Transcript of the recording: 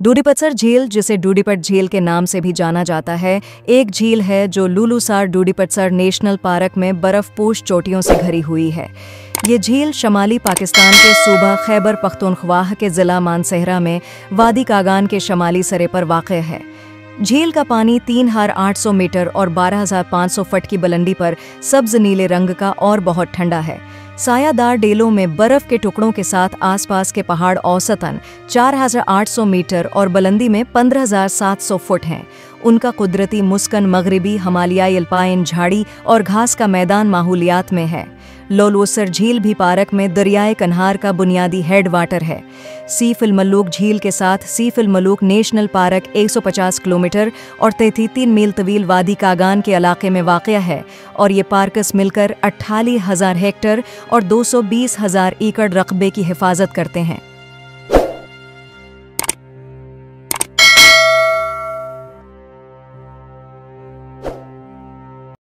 डूडीपतसर झील, जिसे डूडीपट झील के नाम से भी जाना जाता है, एक झील है जो लुलुसार डूडीपतसर नेशनल पार्क में बर्फपूश चोटियों से घिरी हुई है। ये झील शमाली पाकिस्तान के सूबा खैबर पख्तूनख्वाह के ज़िला मानसहरा में वादी कागान के शमाली सरे पर वाक़ है। झील का पानी 3800 मीटर और 12500 फट की बुलंदी पर सब्ज नीले रंग का और बहुत ठंडा है। सायादार डेलों में बर्फ के टुकड़ों के साथ आसपास के पहाड़ औसतन 4800 मीटर और बुलंदी में 15700 फुट हैं। उनका कुदरती मुस्कन मगरिबी हिमालयाई अल्पाइन झाड़ी और घास का मैदान माहौलियात में है। लोलवसर झील भी पार्क में दरियाए कन्हार का बुनियादी हेड वाटर है। सीफ अल मलूक झील के साथ सीफ अल मलूक नेशनल पार्क 150 किलोमीटर और 33 मील तवील वादी कागान के इलाके में वाक़ है और ये पार्कस मिलकर 48,000 हेक्टर और 220,000 एकड़ रकबे की हिफाजत करते हैं।